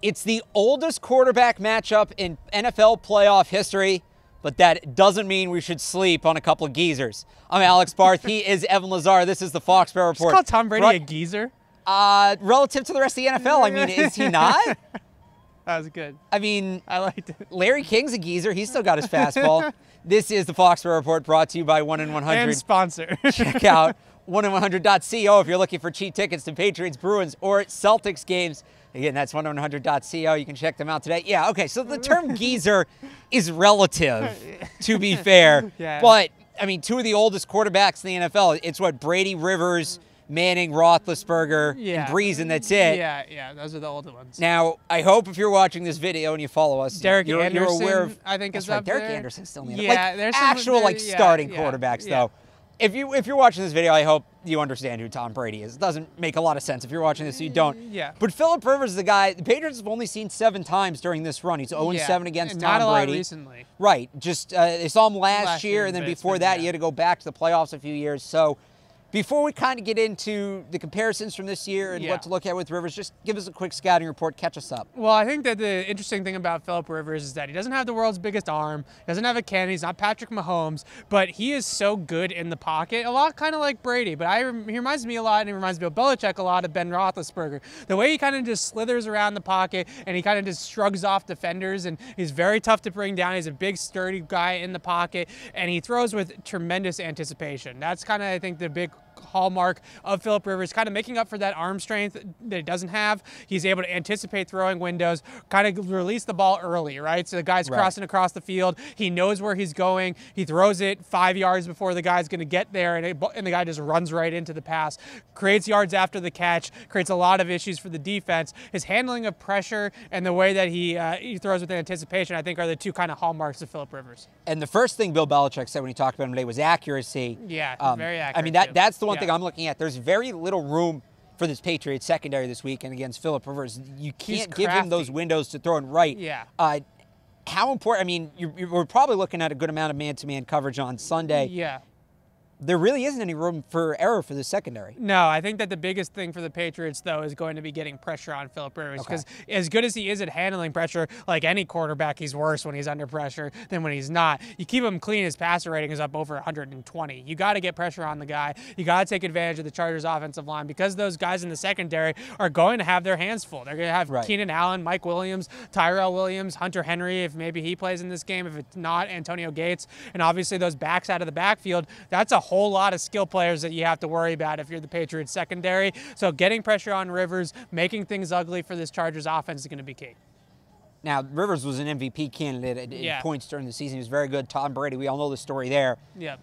It's the oldest quarterback matchup in NFL playoff history, but that doesn't mean we should sleep on a couple of geezers. I'm Alex Barth. He is Evan Lazar. This is the Foxboro Report. Just call Tom Brady a geezer? Relative to the rest of the NFL, I mean, is he not? That was good. I mean, I liked it. Larry King's a geezer. He's still got his fastball. This is the Foxboro Report, brought to you by 1-in-100. And sponsor. Check out 1in100.co if you're looking for cheap tickets to Patriots, Bruins, or Celtics games. Again, that's 1in100.co. You can check them out today. Yeah, okay, so the term geezer is relative, to be fair. Yeah. But, I mean, two of the oldest quarterbacks in the NFL. It's what, Brady, Rivers, Manning, Roethlisberger, and Breeze, and that's it. Yeah, those are the older ones. Now, I hope if you're watching this video and you follow us, Derek you're Anderson, aware of, I think, is right, up Derek there. Anderson's still in the NFL. Yeah, Like, there's actual, some, starting quarterbacks, though. If you're watching this video, I hope you understand who Tom Brady is. It doesn't make a lot of sense if you're watching this, so you don't. Yeah. But Philip Rivers is the guy the Patriots have only seen 7 times during this run. He's 0-7 against and Tom not a lot Brady. recently. Right. Just they saw him last year, and then but it's before been, that, he had to go back to the playoffs a few years. So before we kind of get into the comparisons from this year and what to look at with Rivers, just give us a quick scouting report. Catch us up. Well, I think that the interesting thing about Philip Rivers is that he doesn't have the world's biggest arm, he doesn't have a cannon, he's not Patrick Mahomes, but he is so good in the pocket, a lot kind of like Brady, but he reminds me a lot, and he reminds me of Belichick a lot, of Ben Roethlisberger. The way he kind of just slithers around the pocket, and he kind of just shrugs off defenders, and he's very tough to bring down. He's a big, sturdy guy in the pocket, and he throws with tremendous anticipation. That's kind of, I think, the big hallmark of Philip Rivers, kind of making up for that arm strength that he doesn't have. He's able to anticipate throwing windows, kind of release the ball early, right? So the guy's crossing across the field. He knows where he's going. He throws it 5 yards before the guy's going to get there, and the guy just runs right into the pass, creates yards after the catch, creates a lot of issues for the defense. His handling of pressure and the way that he throws with anticipation, I think, are the two kind of hallmarks of Philip Rivers. And the first thing Bill Belichick said when he talked about him today was accuracy. Yeah, very accurate. I mean, that's the one thing I'm looking at. There's very little room for this Patriots secondary this weekend against Philip Rivers. You can't give him those windows to throw in right. Yeah. How important, I mean, we're probably looking at a good amount of man-to-man coverage on Sunday. Yeah. There really isn't any room for error for the secondary. No, I think that the biggest thing for the Patriots, though, is going to be getting pressure on Philip Rivers. Because as good as he is at handling pressure, like any quarterback, he's worse when he's under pressure than when he's not. You keep him clean, his passer rating is up over 120. You got to get pressure on the guy. You got to take advantage of the Chargers' offensive line, because those guys in the secondary are going to have their hands full. They're going to have Keenan Allen, Mike Williams, Tyrell Williams, Hunter Henry, if maybe he plays in this game. If it's not, Antonio Gates. And obviously those backs out of the backfield, that's a whole lot of skill players that you have to worry about if you're the Patriots secondary. So getting pressure on Rivers, making things ugly for this Chargers offense is going to be key. Now, Rivers was an MVP candidate at points during the season. He was very good. Tom Brady, we all know the story there. Yeah.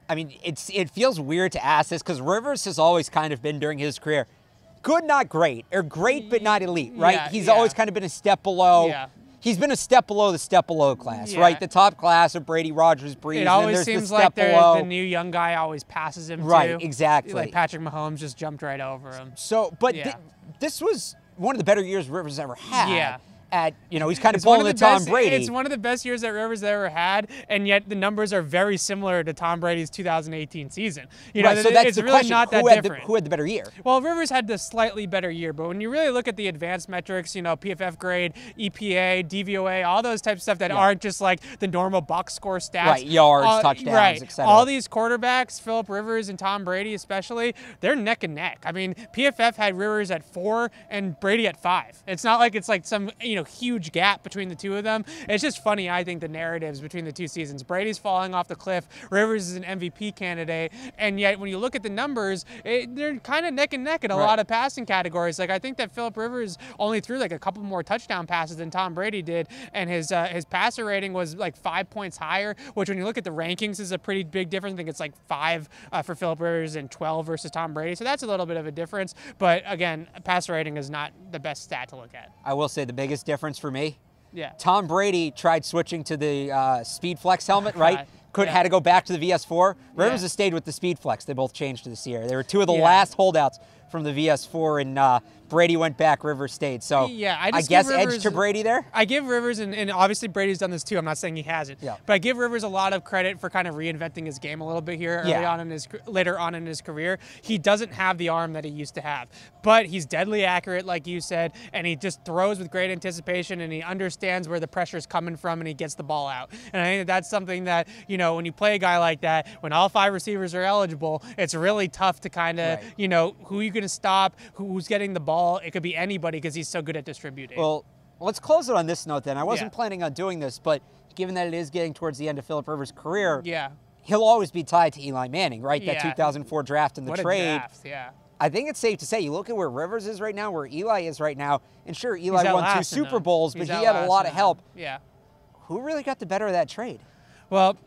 I mean, it feels weird to ask this because Rivers has always kind of been, during his career, good, not great, or great but not elite, right? He's always kind of been a step below. Yeah. He's been a step below the step below class, right? The top class of Brady, Rogers, Breeze. It always and seems the step like below. the new young guy always passes him, right, too. Exactly. Like Patrick Mahomes just jumped right over him. So, but this was one of the better years Rivers ever had. Yeah. He's kind of pulling the Tom Brady. It's one of the best years that Rivers ever had, and yet the numbers are very similar to Tom Brady's 2018 season. You know, so that's it's the really question. not that different. Who had the better year? Well, Rivers had the slightly better year, but when you really look at the advanced metrics, you know, PFF grade, EPA, DVOA, all those types of stuff that aren't just like the normal box score stats. Right, yards, touchdowns, etc. All these quarterbacks, Philip Rivers and Tom Brady especially, they're neck and neck. I mean, PFF had Rivers at 4 and Brady at 5. It's not like it's like some, huge gap between the two of them. It's just funny, I think, the narratives between the two seasons. Brady's falling off the cliff. Rivers is an MVP candidate. And yet, when you look at the numbers, they're kind of neck and neck in a lot of passing categories. Like, I think that Philip Rivers only threw like a couple more touchdown passes than Tom Brady did. And his passer rating was like 5 points higher, which when you look at the rankings is a pretty big difference. I think it's like 5 for Philip Rivers and 12 versus Tom Brady. So that's a little bit of a difference. But again, passer rating is not the best stat to look at. I will say the biggest difference for me, Tom Brady tried switching to the Speed Flex helmet, right? Had to go back to the VS4. Rivers has stayed with the Speed Flex. They both changed to this year. They were two of the last holdouts from the VS4, and Brady went back, Rivers stayed. So yeah, I just guess give Rivers, edge to Brady there? I give Rivers, and obviously Brady's done this too. I'm not saying he hasn't. Yeah. But I give Rivers a lot of credit for kind of reinventing his game a little bit here later on in his career. He doesn't have the arm that he used to have. But he's deadly accurate, like you said, and he just throws with great anticipation, and he understands where the pressure is coming from, and he gets the ball out. And I think that's something that, you know, when you play a guy like that, when all 5 receivers are eligible, it's really tough to kind of, you know, who are you going to stop, who's getting the ball. It could be anybody because he's so good at distributing. Well, let's close it on this note then. I wasn't planning on doing this, but given that it is getting towards the end of Phillip Rivers' career, he'll always be tied to Eli Manning, right? That 2004 draft and the trade. What a draft, I think it's safe to say, you look at where Rivers is right now, where Eli is right now, and sure, Eli won 2 Super Bowls, but he had a lot of help. Yeah. Who really got the better of that trade? Well,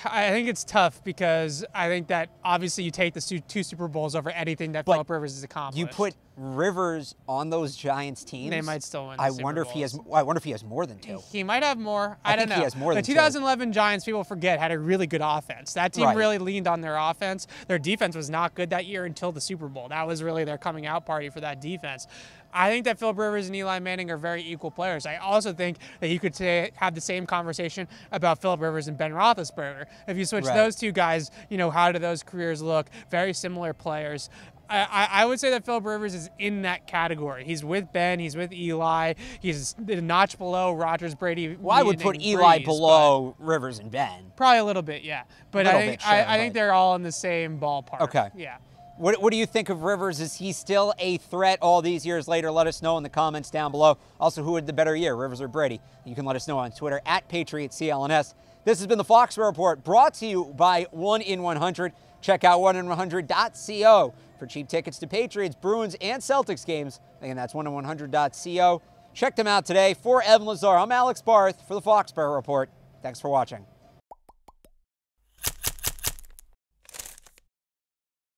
I think it's tough because I think that obviously you take the 2 Super Bowls over anything that Phillip Rivers has accomplished. You put Rivers on those Giants teams, they might still win. I wonder if he has more than 2. He might have more. I don't know. He has more than the 2011 Giants, people forget, had a really good offense. That team really leaned on their offense. Their defense was not good that year until the Super Bowl. That was really their coming out party for that defense. I think that Phillip Rivers and Eli Manning are very equal players. I also think that you could have the same conversation about Phillip Rivers and Ben Roethlisberger. If you switch those 2 guys, you know, how do those careers look? Very similar players. I would say that Phillip Rivers is in that category. He's with Ben. He's with Eli. He's a notch below Rodgers, Brady. Well, I would put Eli below Rivers and Ben. Probably a little bit, yeah. But I think they're all in the same ballpark. Okay. Yeah. What do you think of Rivers? Is he still a threat all these years later? Let us know in the comments down below. Also, who had the better year, Rivers or Brady? You can let us know on Twitter @PatriotCLNS. This has been the Foxboro Report, brought to you by 1in100. Check out 1in100.co for cheap tickets to Patriots, Bruins, and Celtics games. Again, that's 1in100.co. Check them out today. For Evan Lazar, I'm Alex Barth for the Foxboro Report. Thanks for watching.